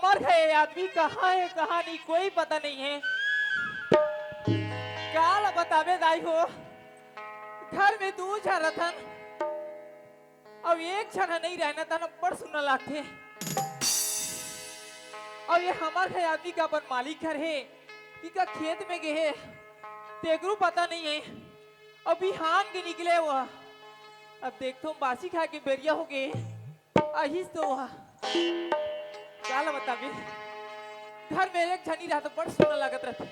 हमार है आदमी कहाँ है कहाँ नहीं कोई पता नहीं है। काल बतावे दाई हो घर में दू झन रथन अब एक क्षण नहीं रहना था बड़ सुनना लागते। अब ये हमार है आदमी का अपन मालिक घर है कि का खेत में गए है तेगरू पता नहीं है। अभी हान के निकले हुआ अब देखतो बासी खा के बेरिया हो गए अहिस तो हुआ क्या बताबे घर में एक झनी रहा तो बड़ सुना लागत रहते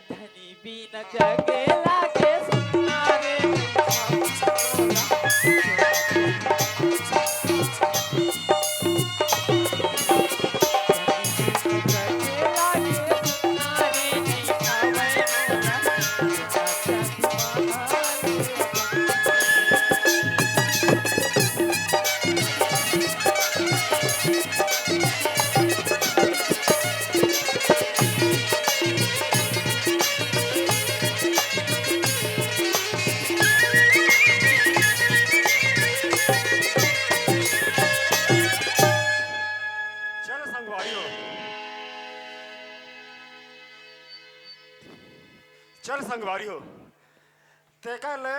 धनी बिन जगे लागे सुना रे चल संगवारी हो तेका ले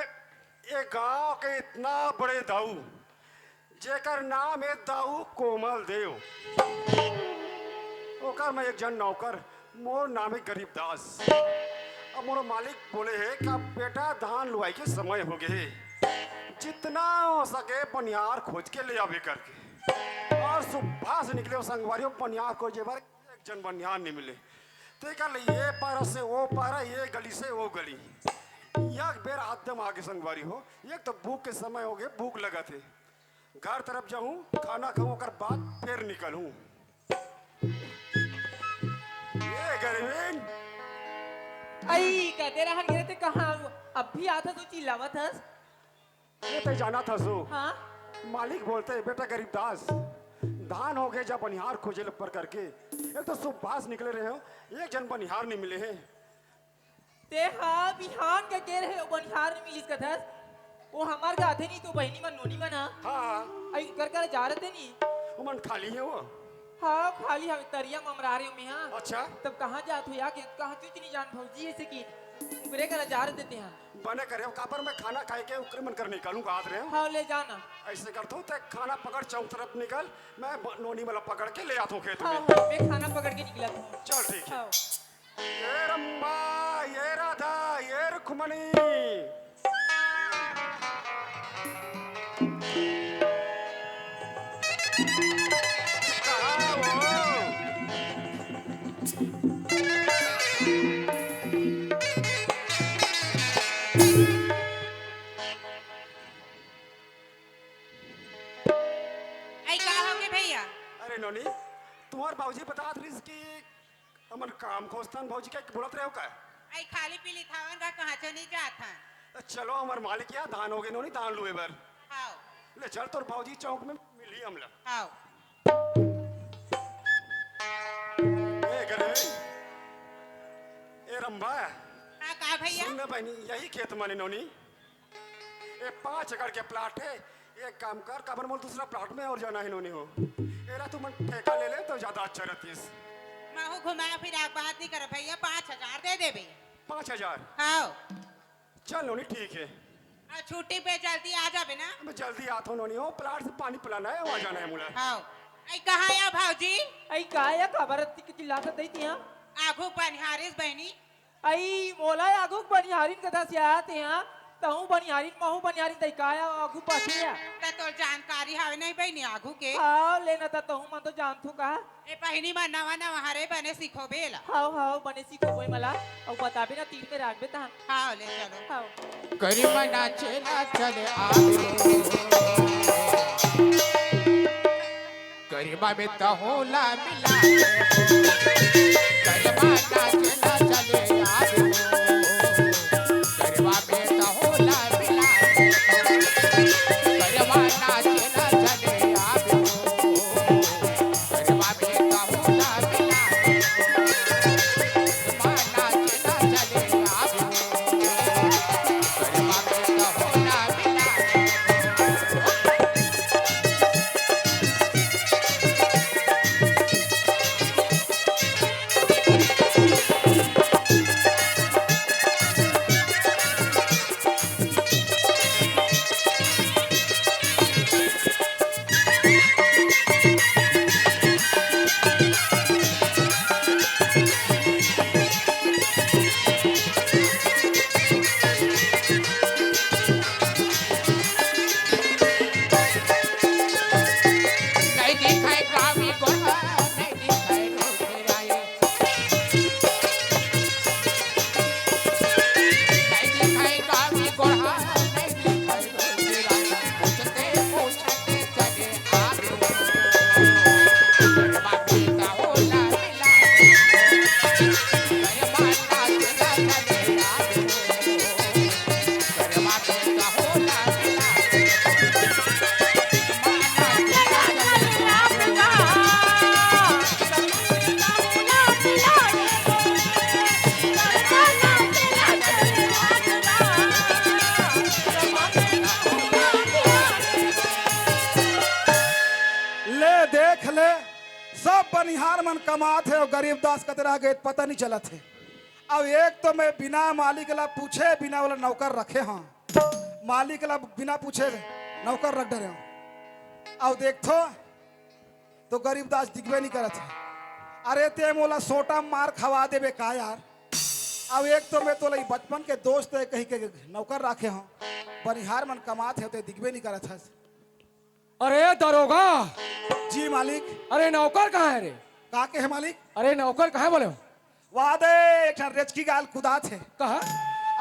ये गांव के इतना बड़े दाऊ जेकर नाम है दाऊ कोमल देव ओकर मैं एक जन नौकर मोर नाम है गरीब दास। अब मोर मालिक बोले है कि अब बेटा धान लुआई के समय हो गए जितना हो सके बनियार खोज के ले आवे करके और सुबह से निकले संगवारी बनियार खोजे बार एक जन बनियार नहीं मिले ते कल ये पारा से वो पारा ये गली से वो गली एक बेर आदम आगे संगवारी हो एक तो भूख के समय हो गए भूख लगा थे घर तरफ जाऊं खाना खाऊं कर बाद फिर निकलूं ये गरीबीन आई कहते रहा गिरे थे कहाँ अब भी आता तो चिल्लावत हस ये तो जाना था सो हाँ मालिक बोलते बेटा गरीब दास धान हो गए जब बनिहार खोजे पर करके एक तो सुबह निकले रहे हो एक जन बनिहार नहीं मिले हैं ते हाँ बिहान के कह रहे हो बनिहार में मिलिस कथस वो हमार का आथे नहीं तो बहनी मन नोनी मन हाँ आई कर कर जा रहे थे नहीं वो मन खाली है वो हाँ खाली हम तरिया ममरा रहे हो मैं हाँ अच्छा तब कहाँ जात हो या के कहाँ चुच नहीं जान भौजी ऐसे की उकरे कर जा रहे थे हाँ बने करे कापर में खाना खाए के उकरे मन कर निकालूंगा आद रहे हो हाँ ले जाना ऐसे करता हूँ ते खाना पकड़ चौक तरफ निकल मैं नोनी वाला पकड़ के ले आता हूँ खेत हाँ में हाँ मैं खाना पकड़ के निकला था चल ठीक है हाँ ये रम्बा ये राधा ये रुक्मणी कहाँ वो? आई का होगे भैया अरे नोनी तुम्हार बाबूजी बता रही कि हमन काम खोजतन बाबूजी का बोलत रहे हो का आई खाली पीली थावन का कहाँ चली जात हन चलो हमार मालिक यहाँ धान हो गए नोनी धान लुए बर हाओ ले चल तोर बाबूजी चौक में मिली हमला हाओ ए गरे ए रंबा हाँ का भैया सुन बहनी यही खेत माने नोनी ये 5 एकड़ के प्लाट है एक काम कर काबर मोल दूसरा प्लाट में और जाना है नोनी हो एरा तू मन ठेका ले ले तो ज्यादा अच्छा रहतीस महू घुमा फिर आप बात नहीं कर भैया 5,000 दे दे भैया 5000 हाओ चल नोनी ठीक है और छुट्टी पे जल्दी आ जाबे ना मैं जल्दी आता हूँ नोनी हो प्लाट से पानी पिलाना है वहाँ जाना है मुला हाओ आई कहाँ या भाऊजी आई का या खबर की चिल्ला कर दी थी हाँ आगू बनिहारिस बहनी आई मोला आगू बनिहारिन कथा से आते हैं तहु बनिहारिन महु बनिहारिन तई काया आगू पाछिया त तो जानकारी हावे नहीं बहनी आगू के हाँ लेना था तहु मन तो जानथू का ए पहिनी में नवा नवा हरे बने सीखो बेला हाउ हाउ बने सीखो कोई मला और बताबे ना तीर में राखबे ता हाओ ले चलो हाउ करीबा नाचे ना चले आवे करीबा में तहोला मिला करीबा नाचे ना चले आवे करीबा में तहोला मिला करीबा नाचे ना चले आवे करीबा में तहोला मिला करीबा नाचे ना चले आवे करीबा में तहोला मिला सब बनिहार मन कमात है और गरीबदास कतरा गए पता नहीं चलत है। अब एक तो मैं बिना मालिक ला पूछे बिना वाला नौकर रखे हाँ, मालिक ला बिना पूछे नौकर रख डरे हूँ। अब देखो तो गरीबदास दिखबे नहीं करत है। अरे ते मोला सोटा मार खवा देबे का यार। अब एक तो मैं तो लई बचपन के दोस्त है कहीं के नौकर रखे हूँ, बनिहार मन कमात है तो दिखबे नहीं करत है। अरे दरोगा, जी मालिक। अरे नौकर कहाँ है रे? का के है मालिक? अरे नौकर कहाँ बोले हो? वादे एक ठन रेच की गाल खुदा थे, कहा?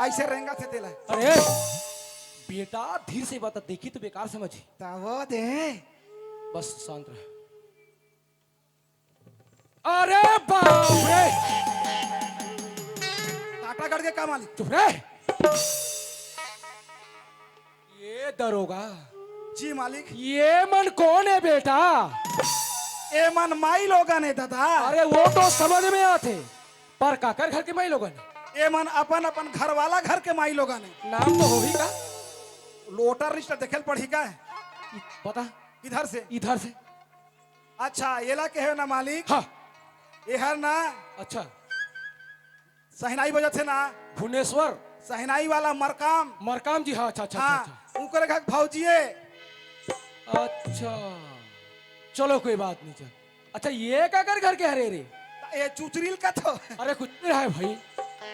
ऐसे रहेंगा थे तेला। अरे बेटा धीरे से बता, देखी तो बेकार समझी। तावो दे बस शांत रह। अरे बाप रे, काटा करके का मालिक? चुप रहे। ये दरोगा, जी मालिक। ये मन कौन है बेटा? ए मन माई लोगन है दादा। अरे वो तो समझ में आते, पर काकर घर के माई लोगन है। ए मन अपन अपन घर वाला घर के माई लोगन है। नाम तो होगी का? लोटर रिश्ता देखेल पढ़ी का है? पता इधर से? इधर से। अच्छा येला के है ना मालिक? हाँ। ये हर ना अच्छा सहनाई बजत है ना, भुवनेश्वर सहनाई वाला मरकाम। मरकाम जी, हाँ। अच्छा अच्छा हाँ अच्छा उनकर घर भौजिए। अच्छा चलो कोई बात नहीं। चल अच्छा, ये काकर घर के हरे रे? ये चुचरील का तो। अरे कुछ नहीं है भाई।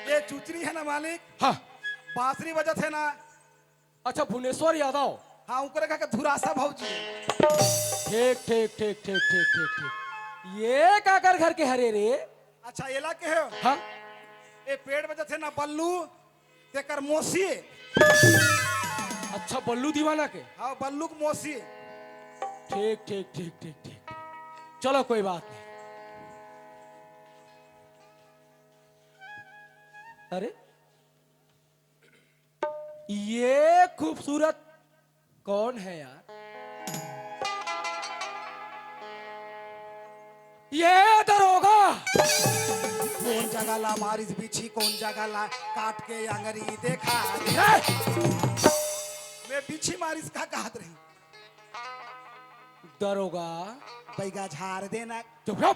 ये चुचरी है ना मालिक, हाँ। बांसुरी बजत है ना। अच्छा भुवनेश्वर यादव। हाँ उनकर घर के धुरासा भौजी। ठीक ठीक ठीक ठीक ठीक ठीक ठीक। ये काकर घर के हरे रे? अच्छा येला के है? हाँ। ए पेड़ बजत है ना बल्लू, तेकर मोसी। अच्छा बल्लू दीवाना के। हाँ बल्लू के मोसी। ठीक ठीक ठीक ठीक ठीक। चलो कोई बात नहीं। अरे ये खूबसूरत कौन है यार? ये दरोगा। कौन जगह ला मारिस बिछी, कौन जगह ला काट के अंगरी देखा। मैं बिछी मारिस का कहत रही। दरोगा बैगा झाड़ देना। चुप रहो।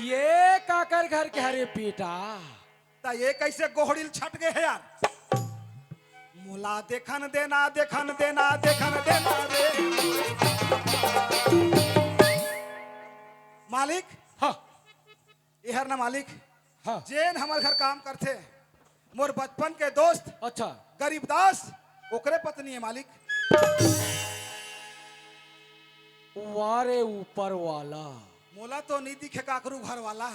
ये काकर घर के हरे बेटा? ता ये कैसे गोहड़िल छट गए है यार? मुला देखन देना देखन देना देखन देना रे मालिक। हाँ इहर ना मालिक, हाँ। जेन हमारे घर काम करते मोर बचपन के दोस्त अच्छा गरीबदास, ओकरे पत्नी है मालिक। वारे ऊपर वाला, मोला तो नहीं दिखे काकरू घर वाला।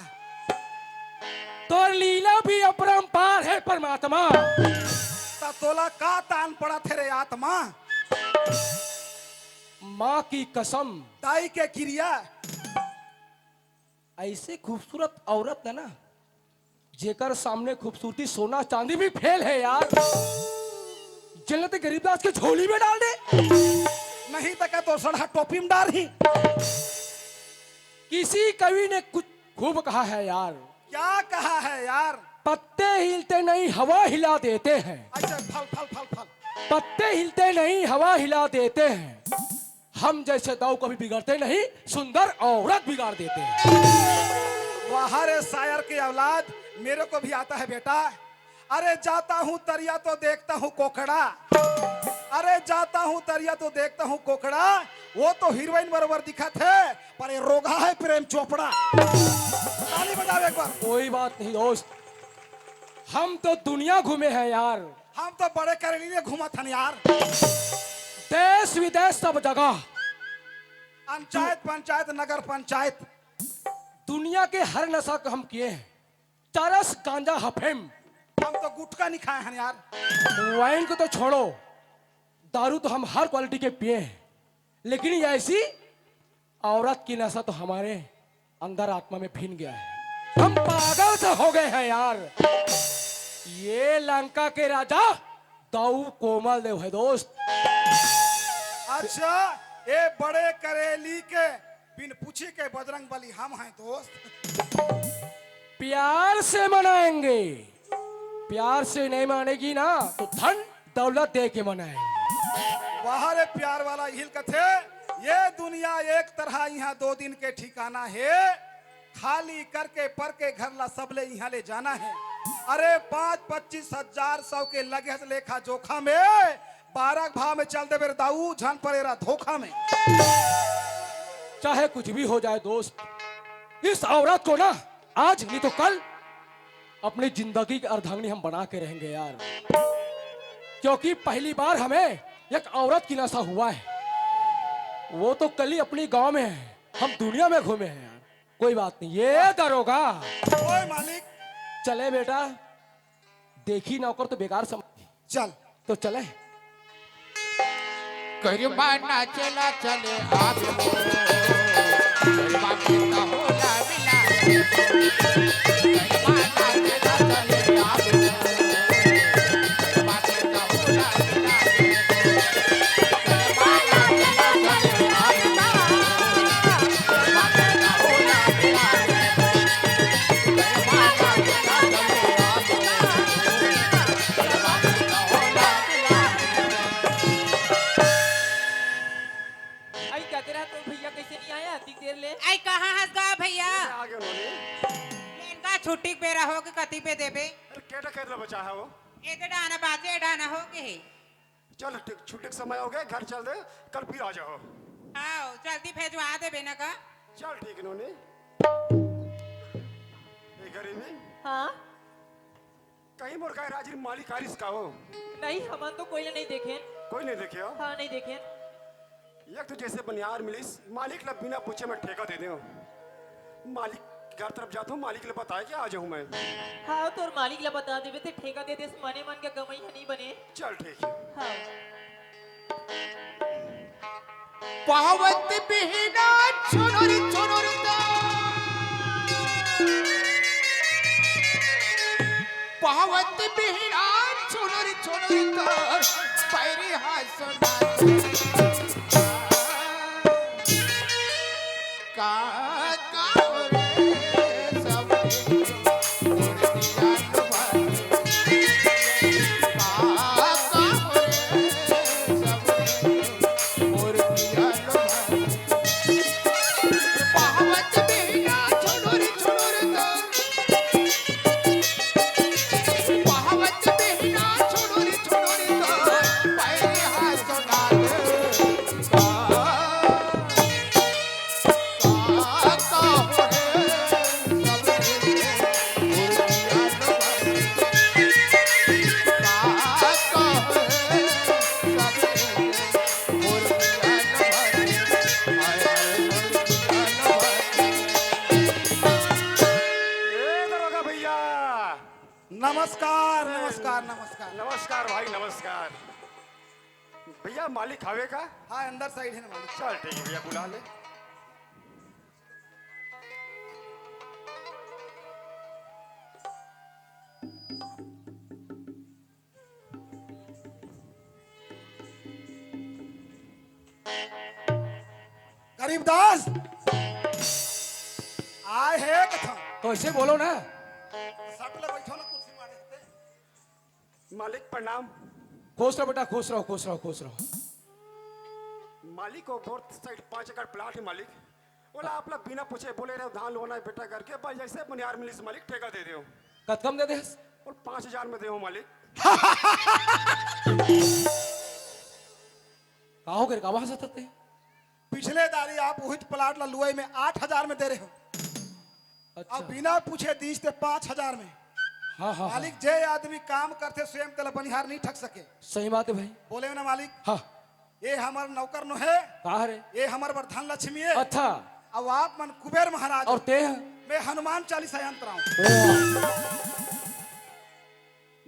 तो लीला भी अपरंपार है परमात्मा। ता तोला का तान पड़ा थे रे आत्मा? माँ की कसम, ताई के क्रिया। ऐसे खूबसूरत औरत है ना, जेकर सामने खूबसूरती सोना चांदी भी फेल है यार। जन्नत गरीबदास के झोली में डाल दे। नहीं तक तो सड़ा टोपी में डाल ही। किसी कवि ने कुछ खूब कहा है यार। क्या कहा है यार? पत्ते हिलते नहीं हवा हिला देते हैं। अच्छा फल फल फल फल। पत्ते हिलते नहीं हवा हिला देते हैं। हम जैसे दाऊ कभी बिगड़ते नहीं, सुंदर औरत बिगाड़ देते हैं। वाह रे शायर की औलाद, मेरे को भी आता है बेटा। अरे जाता हूँ तरिया तो देखता हूँ कोकड़ा। अरे जाता हूँ तरिया तो देखता हूँ कोकड़ा। वो तो हीरोइन बराबर दिखा थे, पर ये रोगा है प्रेम चोपड़ा। ताली बजाओ एक बार। कोई बात नहीं दोस्त, हम तो दुनिया घूमे हैं यार। हम तो बड़े करेली ने घूमा था यार, देश विदेश सब जगह, पंचायत पंचायत नगर पंचायत। दुनिया के हर नशा को हम किए हैं। चरस गांजा हफेम, हम तो गुटखा नहीं खाए हैं यार। वाइन को तो छोड़ो, दारू तो हम हर क्वालिटी के पिए हैं। लेकिन ये ऐसी औरत की नशा तो हमारे अंदर आत्मा में फिन गया है। हम पागल से हो गए हैं यार। ये लंका के राजा दाऊ कोमल देव है दोस्त। अच्छा ये बड़े करेली के बिन पूछी के बजरंग बली हम हैं दोस्त। प्यार से मनाएंगे, प्यार से नहीं मानेगी ना तो धन दौलत दे के मनाएंगे। बाहर प्यार वाला हिल कथे ये दुनिया एक तरह यहाँ 2 दिन के ठिकाना है, खाली करके पर के घर ला सबले यहाँ ले जाना है। अरे 5-25,000 के लगे लेखा जोखा में 12 भाव में चल दे मेरे दाऊ झन पड़ेरा धोखा में। चाहे कुछ भी हो जाए दोस्त, इस औरत को ना आज नहीं तो कल अपनी जिंदगी की अर्धांगिनी हम बना के रहेंगे यार, क्योंकि पहली बार हमें एक औरत की नशा हुआ है। वो तो कल ही अपनी गांव में है, हम दुनिया में घूमे हैं यार। कोई बात नहीं, ये दरोगा। ओए मालिक चले बेटा, देखी नौकर तो बेकार समझ, चल। तो चले। करवाना चला चले आगे हो, करवा बेटा हो ना मिला। करवाना चला चले आगे हो, करवा बेटा हो ना मिला। करवाना चला चले आगे हो, करवा बेटा हो ना मिला। करवाना चला चले आगे हो, करवा बेटा हो ना मिला। आई कहते रहा तो भैया कैसे नहीं आया इतनी देर ले? आई कहाँ हंस गया भैया? आगे उन्होंने इनका छुट्टी बेरा हो के कति पे देबे? अरे केटा केटला बचा है वो। एते डाना बाजे डाना हो के है। चल छुट्टी के समय हो गए, घर चल दे, कल फिर आ जाओ। आओ जल्दी भेजवा देबे ना का। चल ठीक है नोनी। ये गरीबी हाँ कहीं मुर्गा राजी मालिक हारिस का हो? नहीं, हम तो कोई नहीं देखे। कोई नहीं देखे हो? हाँ नहीं देखे। एक तो जैसे बनियार मिलिस मालिक ला बिना पूछे मैं ठेका दे दे। मालिक घर तरफ जाता हूँ, मालिक ले बताया कि आ जाऊँ मैं। हाँ तो और मालिक ला बता देवे थे ठेका दे दे, मने मन के कमाई है नहीं बने। चल ठीक है। हाँ पावत बिना चुनुर चुनुर दा, पावत बिना चुनुर चुनुर दा, पैरी हासना का रे सब मोर दिया लुभा, का रे सब मोर दिया लुभा। पावत बिना चुनुर चुनुर दा, पावत बिना चुनुर चुनुर दा, पैरी हासना ए दरोगा भैया, नमस्कार नमस्कार नमस्कार। नमस्कार भाई नमस्कार। भैया मालिक खावे का? हाँ अंदर साइड है ना मालिक। चल ठीक है भैया, बुला ले। गरीबदास आए है कथा। तो ऐसे बोलो ना। सट ले बैठो ना कुर्सी मारे ते। मालिक प्रणाम। खुश रहो बेटा, खुश रहो, खुश रहो, खुश रहो। मालिक को फोर्थ साइड 5 एकड़ प्लाट है मालिक। बोला आप लोग बिना पूछे बोले रहे हो धान लोना है बेटा करके, बस जैसे बनियार मिली से मालिक ठेका दे दो। कम दे दे। और 5,000 में दे मालिक। काहो कर कावा हंसते? पिछले दारी आप वही प्लाट ला लुआई में 8,000 में दे रहे हो। अच्छा। अब बिना पूछे दीस ते 5,000 में। हाँ हाँ मालिक जे आदमी काम करते स्वयं तला बनिहार नहीं ठग सके। सही बात है भाई। बोले ना मालिक, हाँ ये हमार नौकर नो है, कहा रे? ये हमार वरधन लक्ष्मी है। अच्छा, अब आप मन कुबेर महाराज और हो। ते हैं? मैं हनुमान चालीसा यंत्र हूँ।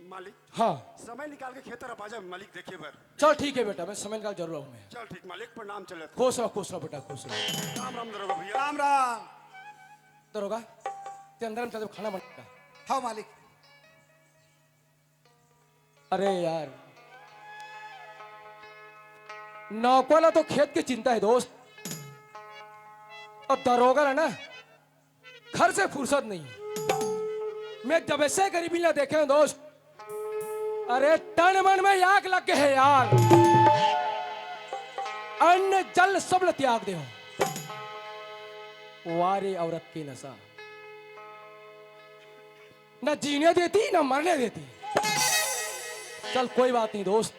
मालिक हाँ समय निकाल के खेतर आ जा मालिक, देखिए बर। चल ठीक है बेटा, मैं समय निकाल जरूर आऊँ मैं। चल ठीक मालिक, प्रणाम चले। खुश रहो बेटा, खुश रहो। राम राम दरोगा भैया। राम राम। दरोगा ते अंदर में चल खाना बनेगा। हाँ मालिक। अरे यार, नौकला तो खेत की चिंता है दोस्त, और दरोगा है ना घर से फुर्सत नहीं। मैं जब ऐसे गरीबी ना देखे हैं दोस्त, अरे तन मन में आग लग गए है यार। अन्न जल सब ल त्याग दे हो। वारे औरत की नशा न जीने देती न मरने देती। चल कोई बात नहीं दोस्त,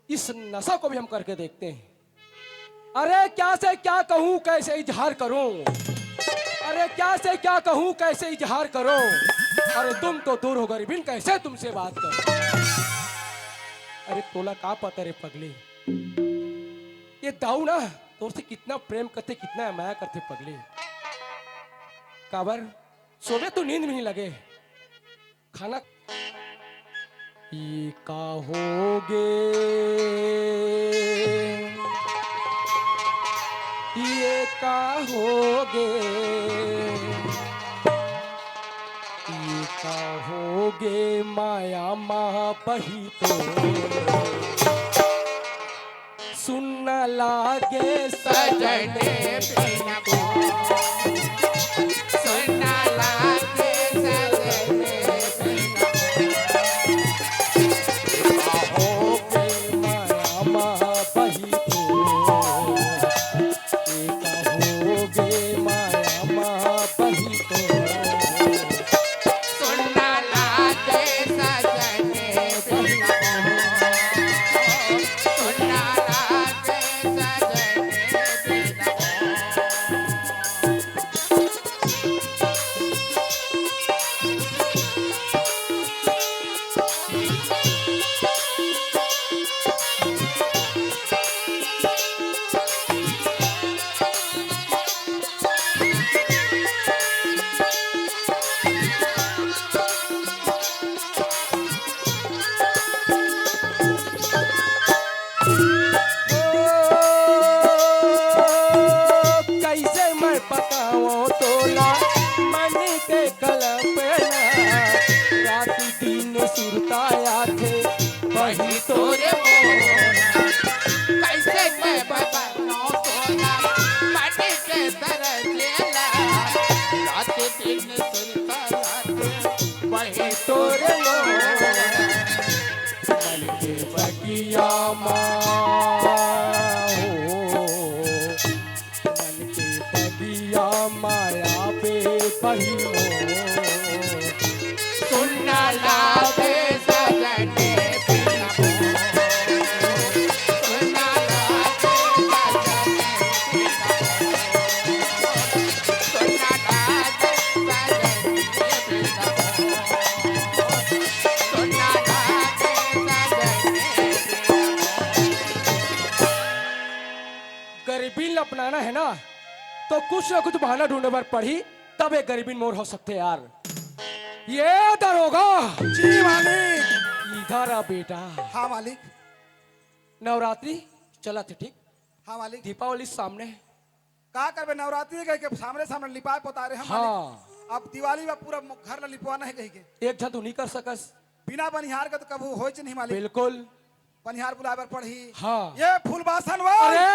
इस नशा को भी हम करके देखते हैं। अरे क्या से क्या कहूं कैसे इजहार करूं, अरे क्या से क्या कहूं कैसे इजहार करूं, अरे तुम तो दूर हो गरीबिन कैसे तुमसे बात करूं। अरे तोला का पता रे पगली, ये दाऊ ना तोर से कितना प्रेम करते कितना माया करते पगली। काबर सोवे तो नींद भी नहीं लगे, खाना ये का होगे, ये का होगे, ये का होगे माया माँ बही तो सुनना लागे सजने बिना सुनना लागे सजने बिना होगे माया माँ बही तो, एक होगे माया माँ बही तो सुनना लागे सजने बिना सुनना लागे सजने बिना। कैसे मैं पकाऊं तोला मन के कल्पना, रात दिन सुरताया थे वही तोरे मोरा। कैसे मैं बताऊं तोला मन के तरह लेला, रात दिन सुनता रात वही तोरे मोरा मन के बगिया माँ हो, मन के बगिया माया पे बही हो। सुनना लागे सजने बिना सुनना लागे सजने बिना सुनना लागे सजने बिना सुनना लागे सजने बिना। गरीबी अपनाना है ना तो कुछ ना कुछ बहाना ढूंढने पर पड़ी, तब एक गरीबी मोर हो सकते यार। ये दरोगा जी मालिक। इधर आ बेटा। हाँ मालिक। नवरात्रि चला थे ठीक, हाँ मालिक। दीपावली सामने। का करबे नवरात्रि गए के सामने सामने लिपाए पोतारे हम हाँ। मालिक। अब दिवाली में पूरा घर ला लिपवाना है कहीं के। एक झन तू नहीं कर सकस। बिना बनिहार के तो कबू होइच नहीं मालिक। बिल्कुल। बनिहार बुलाए पड़ी। हाँ। ये फूलबासन वाल। अरे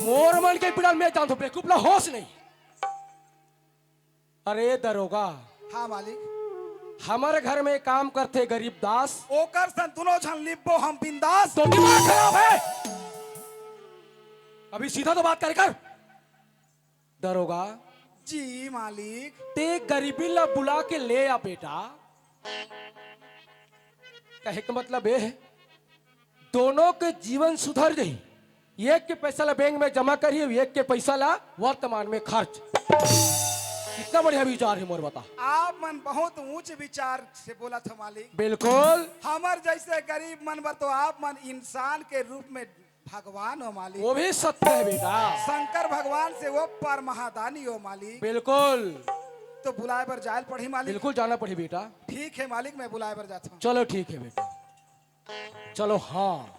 मोर मन के पिड़ल में जान तो बेवकूफ ला होश नहीं। अरे दरोगा हाँ मालिक। हमारे घर में काम करते गरीब दास, ओकर सन दोनों झन लिपो हम बिंदास। तो दिमाग खराब है। अभी सीधा तो बात कर। दरोगा जी मालिक। ते गरीबी ला बुला के ले आ बेटा। कहे का मतलब ये है दोनों के जीवन सुधर जाई। एक के पैसा ला बैंक में जमा करिए, एक के पैसा ला वर्तमान में खर्च। कितना बढ़िया विचार है मोर बता। आप मन बहुत ऊंच विचार से बोला था मालिक। बिल्कुल। हमर जैसे गरीब मन बर तो आप मन इंसान के रूप में भगवान हो मालिक। वो भी सत्य है बेटा। शंकर भगवान से वो पर महादानी हो मालिक। बिल्कुल। तो बुलाए पर जायल पड़ी मालिक। बिल्कुल जाना पड़ी बेटा। ठीक है मालिक, मैं बुलाए पर जाता हूँ। चलो ठीक है बेटा, चलो। हाँ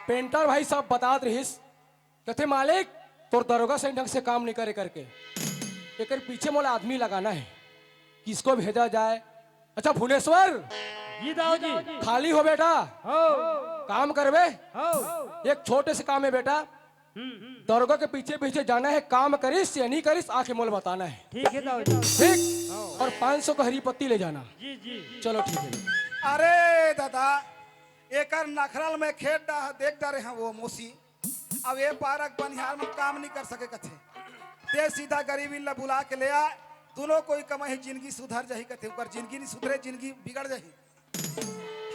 पेंटर भाई साहब बता रहीस कहते मालिक तोर दरोगा से ढंग से काम नहीं करे करके एक पीछे मोला आदमी लगाना है, किसको भेजा जाए। अच्छा भुवनेश्वर जी दाऊ जी। खाली हो बेटा? काम करवे। एक छोटे से काम है बेटा, दरोगा के पीछे पीछे जाना है, काम करिस या नहीं करिस आके मोल बताना है। ठीक है दाऊ जी। ठीक। और 500 का हरी पत्ती ले जाना। जी जी। चलो ठीक है। अरे दादा एकर नखरल में खेत देख डरे हैं वो मोसी। अब ये पारक बनिहार में काम नहीं कर सके कथे, ते सीधा गरीबी ला बुला के ले आ, दोनों कोई कमाई जिंदगी सुधर जाही कथे। ऊपर जिंदगी नहीं सुधरे, जिंदगी बिगड़ जाही।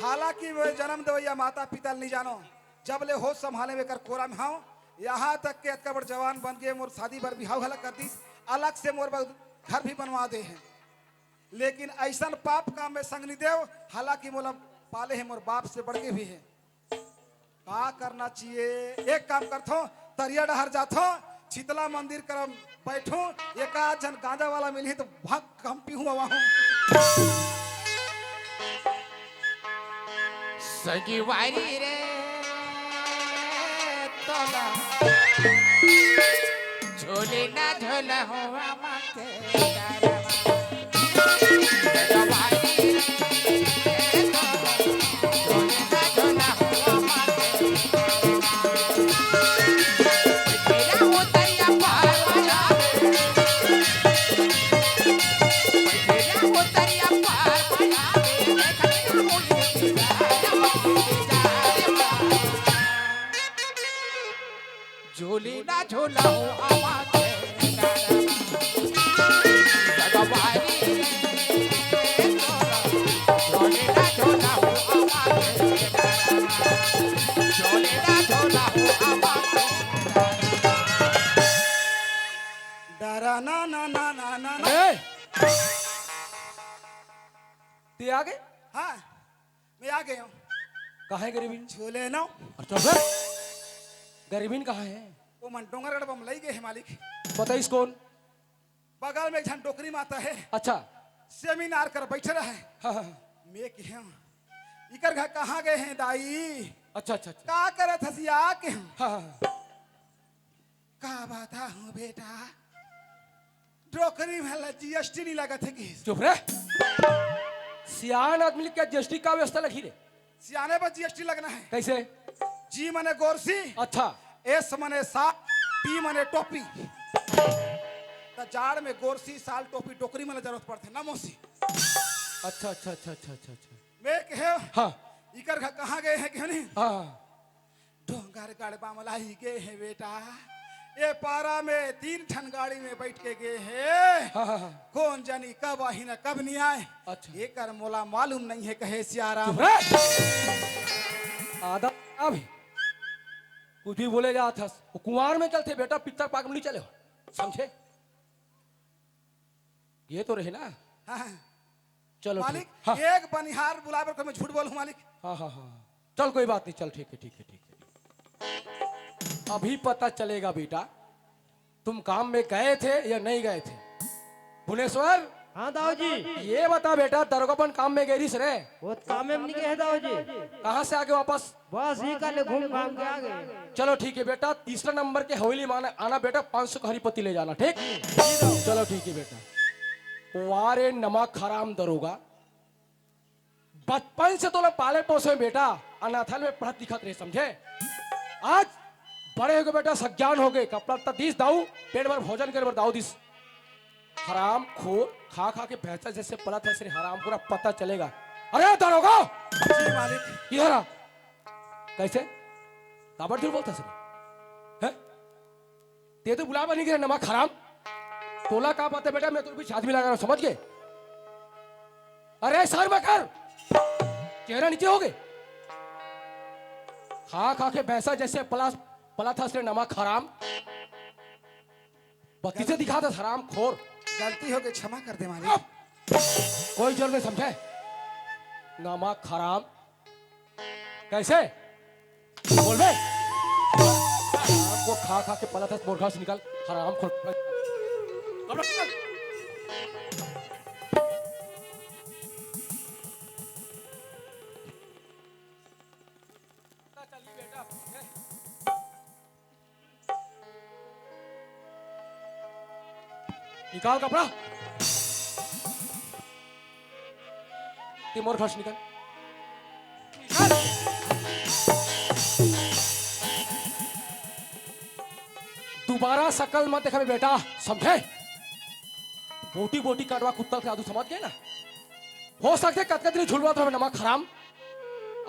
हालांकि वे जन्म दवैया माता पिता नहीं जानो, जब ले होश संभाले में कर कोरा में हाउ, यहाँ तक के अतका बड़ जवान बन गए, मोर शादी बर बिहाव हला कर दी, अलग से मोर घर भी बनवा दे हैं। लेकिन ऐसा पाप काम में संग नहीं देव, हालांकि मोला पाले हैं मोर बाप से बढ़ के भी है। का करना चाहिए? एक काम करथो, तरिया डहर जाथो, शीतला मंदिर कर बैठो, एक आध जन गांजा वाला मिली तो भाग कम पीहूं वहां। सजीवारी रे तोला झोले ना झोला होवा माथे तारा सजीवारी रे तोला झोले ना झोला होवा माथे तेरा हो तरिया पार वाला तेरा हो तरिया पार वाला देखना होई झोली ना झोला हो आवाज़ सगवारी झोली ना झोला हो आवाज़ झोली ना झोला हो आवाज़ डरा ना ना ना ना ना ना। ए! ते आ गए? हाँ मैं आ गया हूँ। कहाँ है गरीबीन? झोले ना अच्छा सर, गरीबीन कहाँ है? वो मन डोंगरगढ़ बम लई गए है मालिक। बताइस कौन? बगल में एक झन टोकरी माता है, अच्छा। सेमिनार कर बैठे रहे। हाँ हाँ मैं के हूँ इकर घर कहाँ गए हैं दाई? अच्छा अच्छा अच्छा। का करे थसिया के हूँ? हाँ हाँ का बात हूँ बेटा, टोकरी में जीएसटी नहीं लगा थे कि चुप रे। सियान आदमी क्या जीएसटी का व्यवस्था लगी रे? सियाने पर जीएसटी लगना है। कैसे? जी मने गोरसी, अच्छा एस मने सा, टी मने टोपी। तो जाड़ में गोरसी साल टोपी टोकरी में जरूरत पड़ते ना मोसी। अच्छा अच्छा अच्छा अच्छा अच्छा अच्छा। मैं कहे हाँ इकर घर कहाँ गए हैं क्यों नहीं? हाँ डोंगर गढ़बा मलाई गए हैं बेटा, ये पारा में 3 ठन गाड़ी में बैठ के गए हैं। हाँ हाँ। कौन जानी कब आई ना कब नहीं आए। अच्छा। ये कर मोला मालूम नहीं है कहे सियाराम। चुप रे। आधा अभी कुछ भी बोले जा था, वो कुंवार में चलते बेटा, पितर पाक में नहीं चले हो, समझे? ये तो रहे ना। हाँ चलो मालिक ठीक। हाँ एक बनिहार बुलावर को मैं झूठ बोलूं मालिक? हाँ हाँ हाँ चल कोई बात नहीं, चल ठीक है ठीक है ठीक है। अभी पता चलेगा बेटा तुम काम में गए थे या नहीं गए थे। भुवनेश्वर हाँ दाऊ जी, ये बता बेटा, दरोगापन काम में गई रे? वो काम में नहीं गए दाऊ जी, कहाँ से आगे वापस? बस ही कल घूम घाम के आ गए। चलो ठीक है बेटा, तीसरा नंबर के हवेली में आना बेटा, 500 का हरी पत्ती ले जाना, ठीक? चलो ठीक है बेटा। वारे नमक हराम दरोगा, बचपन से तो पाले पोसे बेटा, अनाथालय में पढ़त लिखत रहे, समझे? आज बड़े हो गए बेटा, सज्ञान हो गए, कपड़ा तदीस दाऊ, पेट भर भोजन कर दाऊ दिस। हराम खोर, खा खा के भैंसा जैसे पलत है, सिर्फ हराम पूरा पता चलेगा। अरे दरोगा जी मालिक। इधर आ। कैसे काबर झूठ बोलता सर है? ते तो बुला बनी गए नमक हराम, तोला का बात है बेटा, मैं तो पीछे आदमी लगा रहा हूं, समझ गए? अरे सर में कर, चेहरा नीचे हो गए, खा खा के भैंसा जैसे पला था सिर्फ नमक हराम, बत्ती से दिखा था हराम खोर। गलती हो गई, क्षमा कर दे मालिक। कोई जरूरत नहीं, समझे? नमक हराम कैसे बोल बे? को खा खा के पला था बोरखा से निकाल, हराम खोर। निकाल कपड़ा, तिमोर खर्च निकाल। दोबारा शकल मत देखा बेटा, समझे? बोटी बोटी काटवा कुत्ता के आदू, समझ गए ना? हो सकते कतकत नहीं झुलवा तो नमक हराम।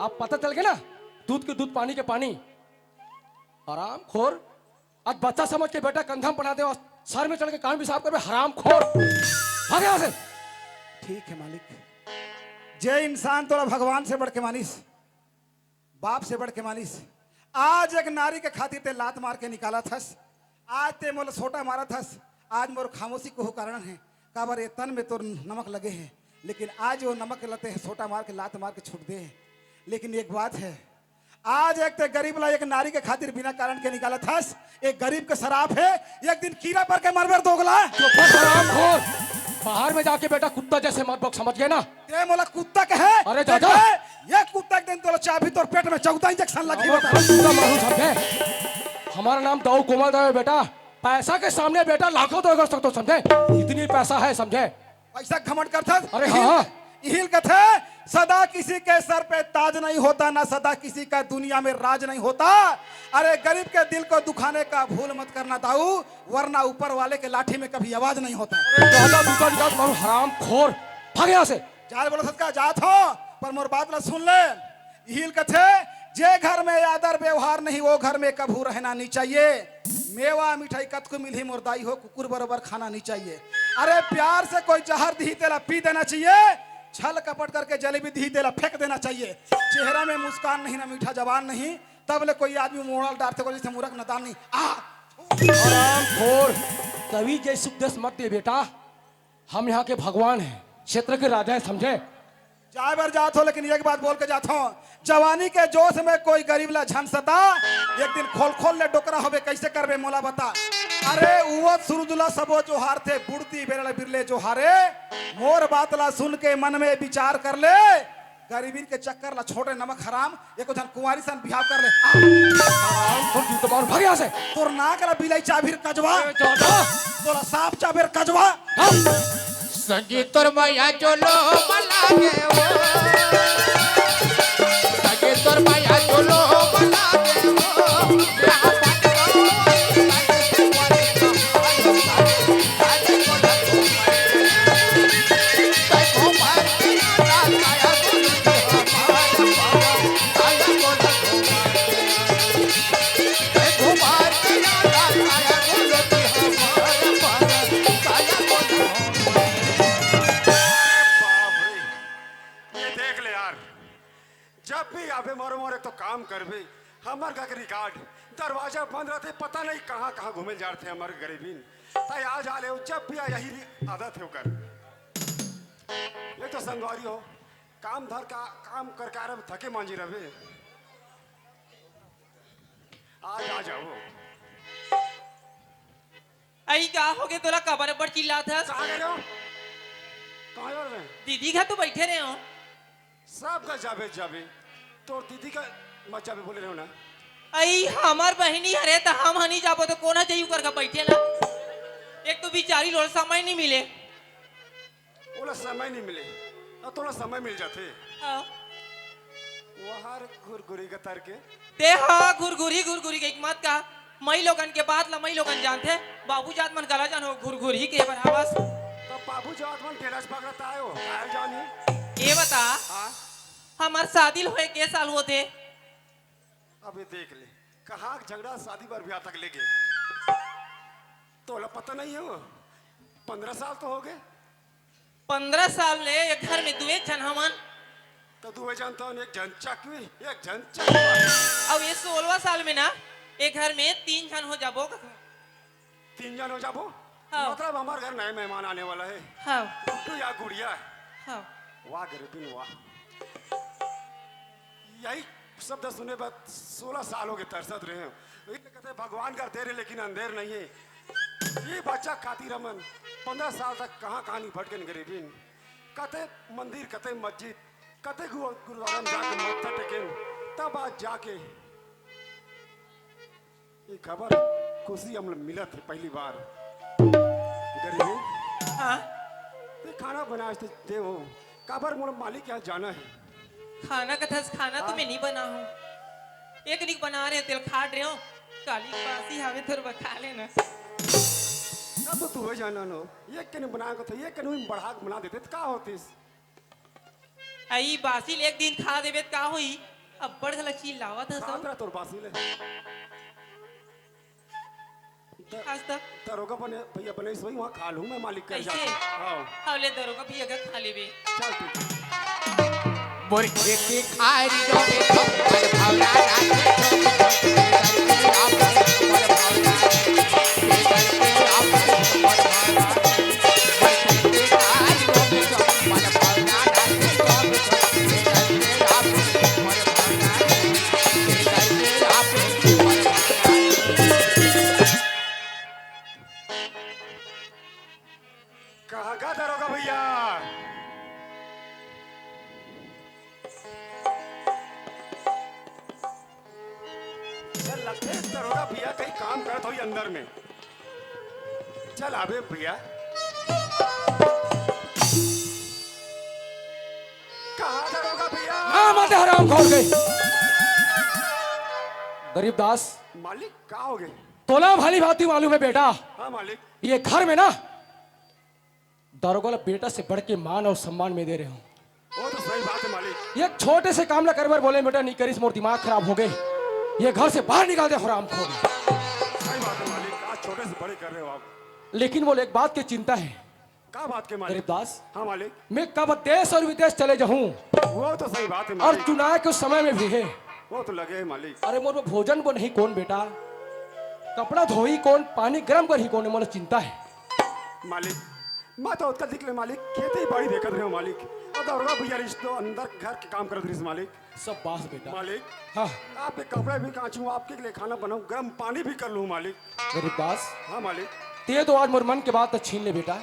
आप पता चल गया ना, दूध के दूध पानी के पानी। हराम खोर, आज बच्चा समझ के बेटा कंधा में बना दे और सर में चढ़ के कान भी साफ कर, हराम खोर, भाग यहाँ से। ठीक है मालिक, जय इंसान तोरा भगवान से बढ़ के मानिस, बाप से बढ़ के मानिस। आज एक नारी के खातिर ते लात मार के निकाला थस, आज ते मोल सोटा मारा थस, आज मोर खामोशी को कारण है काबर ये तन में तो नमक लगे हैं, लेकिन आज वो नमक लते हैं सोटा मार के लात मार के छूट दे। लेकिन एक बात है, आज एक ते गरीब ला एक नारी के खातिर बिना कारण के निकाला थस, एक गरीब के शराब है, एक दिन कीड़ा पर के मरबर दोगला। हराम खोर, बाहर में जाके बेटा कुत्ता जैसे मत बक, समझ गए ना? ते मोला कुत्ता कहे? अरे दादा, ये कुत्ता एक दिन तो चाबी तोर पेट में 14 इंजेक्शन लगी। समझे, हमारा नाम दाऊ कोमल दाऊ है बेटा। पैसा के सामने बेटा लाखों तो कर सकते हो, समझे? इतनी पैसा है, समझे? पैसा घमंड करता। अरे हाँ, इहिल कथे, सदा किसी के सर पे ताज नहीं होता, ना सदा किसी का दुनिया में राज नहीं होता। अरे गरीब के दिल को दुखाने का भूल मत करना दाऊ, वरना ऊपर वाले के लाठी में कभी आवाज नहीं होता। हराम खोर, भाग यहाँ से। जाल बोलो सदका जात हो, पर मोर बात ला सुन ले। इहिल कथे, जे घर में आदर व्यवहार नहीं वो घर में कभू रहना नहीं चाहिए। मेवा मिठाई कत को मिली मुर्दाई हो, कुकुर बराबर खाना नहीं चाहिए। अरे प्यार से कोई जहर दी तेला पी देना चाहिए, छल कपट करके जलेबी दी तेला फेंक देना चाहिए। चेहरा में मुस्कान नहीं, ना मीठा जबान नहीं, तब ले कोई आदमी मोड़ल डालते को जैसे मूर्ख नदान नहीं। हराम खोर, कभी जैसे उपदेश मत दे बेटा, हम यहाँ के भगवान हैं, क्षेत्र के राजा है, समझे? जाए बार जात हो, लेकिन एक बात बोल के जात हो, जवानी के जोश में कोई गरीब ला झंसता, एक दिन खोल खोल ले डोकरा होबे, कैसे करबे मोला बता। अरे वो सुरदुला सबो जोहार थे, बुड़ती बेरले बिरले जोहारे। मोर बात ला सुन के मन में विचार कर ले, गरीबी के चक्कर ला छोटे नमक हराम, एको जन कुंवारी सन बिहाव कर ले। भाग यहाँ से। तोर नाक ला बिलाई चाभिर कजवा, तोरा सांप चाभिर कजवा। संगीत तोर मैया चलो मलागे वो, संगीत तोर मैया चलो मलागे वो, तो काम करबे। हमार का रिकॉर्ड दरवाजा बंद रहते, पता नहीं कहाँ कहाँ घूमे जा रहे हमारे गरीबीन। ताई आज आले हो, जब भी यही आदत है कर। ये तो संगवारी हो, काम धर का काम कर कार थके मांझी रहे। आज आ जाओ। आई का हो गए तोला कबर पर चिल्लात है? कहाँ गए हो? कहाँ जा रहे हैं? दीदी घर तो बैठे रहे हो। सब का जाबे जाबे, तो दीदी का मत जाबे बोले रहे हो ना। आई हमार बहनी हरे तो हम हनी जाबो तो कोना चाहिए कर का बैठे ला। एक तो बिचारी लोग समय नहीं मिले। बोला समय नहीं मिले, अब थोड़ा समय मिल जाते। हाँ। वहाँ घुरघुरी का तर के ते हाँ घुरघुरी के एक मत का मई लोगन के बात ला मई लोगन जानते। बाबू जात मन गला जान हो घुरघुरी के बराबर। तो बाबू जात मन टेरस पकड़ता है हो, आए जानी। ये बता हाँ हमार शादी हुए के साल होते? अबे देख ले, कहाँ झगड़ा शादी पर ब्याह तक ले गए। तो पता नहीं है वो 15 साल तो हो गए। 15 साल ले एक घर में दुए जन हमन। तो दुए जानता हूँ, एक जन चकवी एक जन चकवा। अब ये 16वां साल में ना एक घर में 3 जन हो जाबो। 3 जन हो जाबो। हाँ। मतलब हमारे घर नए मेहमान आने वाला है। हाँ। गुड्डू या गुड़िया। हाँ। वाह गरीबिन वाह। यही शब्द सुने बाद 16 साल हो गए तरसत रहे हैं। कहते भगवान का दे रहे लेकिन अंधेर नहीं है। ये बच्चा खातिर रमन 15 साल तक कहाँ कहाँ नहीं भटकन गरीबिन। कहते मंदिर कहते मस्जिद कहते गुरुद्वारा में जाके मत्था टेकेन, तब आज जाके ये खबर खुशी हम मिला थे पहली बार। गरीबी हाँ। ये खाना बनाए दे हो काबर मोर मालिक यहाँ जाना है। खाना कथा खाना तो मैं नहीं बना हूँ। एक निक बना रहे तेल खाट रहे हो काली बासी हवे थोड़ा खा लेना। अब तो तू जाना नो ये कने बना को था ये कने बढ़ा के बना देते तो का होतीस। आई बासी एक दिन खा देवे का हुई अब बड़ झलक चिल्लावत है सब सादरा तोर बासी ले आज तक दरोगा बने भैया बने सोई वहाँ खा लूँ मैं मालिक कर ऐसे? जाता हूँ हवले दरोगा भी अगर खा लेबे चल ठीक मोर खेती खारी रो में थप्पड़ भावना नाचे करके आप मोर भावना करके आप मोर भावना मोर खेती खारी रो में थप्पड़ भावना नाचे करके आप मोर भावना करके आप मोर भावना कहाँ का दरोगा भैया चल लगते है दरोगा भैया कहीं काम करत हो अंदर में चल आबे भैया कहाँ दरोगा भैया हाँ मत हराम खोल गई गरीबदास मालिक कहाँ हो गए तोला भाली भांति मालूम है बेटा हाँ मालिक ये घर में ना दरोगा बेटा से बढ़ के मान और सम्मान में दे रहे हूँ वो तो सही बात है मालिक ये छोटे से काम ना कर बार बोले बेटा नहीं करिस मोर दिमाग खराब हो गए ये घर से बाहर निकाल दे हराम खोल सही बात है मालिक आज छोटे से बड़े कर रहे हो आप लेकिन बोले एक बात की चिंता है क्या बात के मालिक गरीबदास हाँ मालिक मैं कब देश और विदेश चले जाऊं वो तो सही बात है और मालिक चुनाव के समय में भी है वो तो लगे है मालिक अरे मोर भोजन को नहीं कौन बेटा कपड़ा धोई कौन पानी गर्म कर ही कौन मोर चिंता है मालिक मैं तो उत्तर दिख ले मालिक खेती बाड़ी देखत रहे हो मालिक और दरोगा भैया रिश्तो अंदर घर के काम करत रही मालिक सब बात बेटा मालिक हाँ आपके कपड़े भी कांचू आपके लिए खाना बनाऊं गर्म पानी भी कर लूं मालिक गरीबदास हाँ मालिक ते तो आज मोर मन के बात तो छीन ले बेटा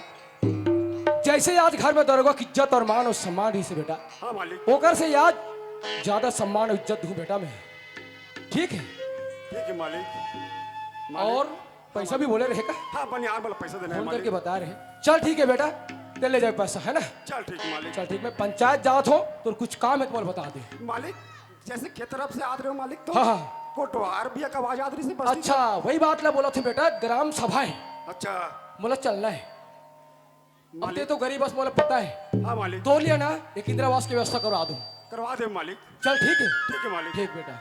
जैसे आज घर में दरोगा की इज्जत और मान और सम्मान रही से बेटा हाँ मालिक ओकर से आज ज्यादा सम्मान और इज्जत दूं बेटा मैं ठीक है ठीक है मालिक और पैसा भी बोले रहेगा हाँ बनियान वाला पैसा देना है फोन करके मालिक बता रहे चल ठीक है बेटा ते ले जाए पैसा है ना चल ठीक है मालिक चल ठीक मैं पंचायत जात हो तो कुछ काम है तुम्हारे बता दे मालिक जैसे खेत तरफ से आते रहे हो मालिक तो हाँ, हाँ। कोटवार भी एक आवाज आती रही से बस्ती अच्छा वही बात ला बोला थे बेटा ग्राम सभा है से। अच्छा बोला चलना है अब ते तो गरीब बस बोला पता है हाँ मालिक तो लिया ना एक इंदिरा आवास की व्यवस्था करवा दूं करवा दे मालिक चल ठीक है ठीक है मालिक ठीक बेटा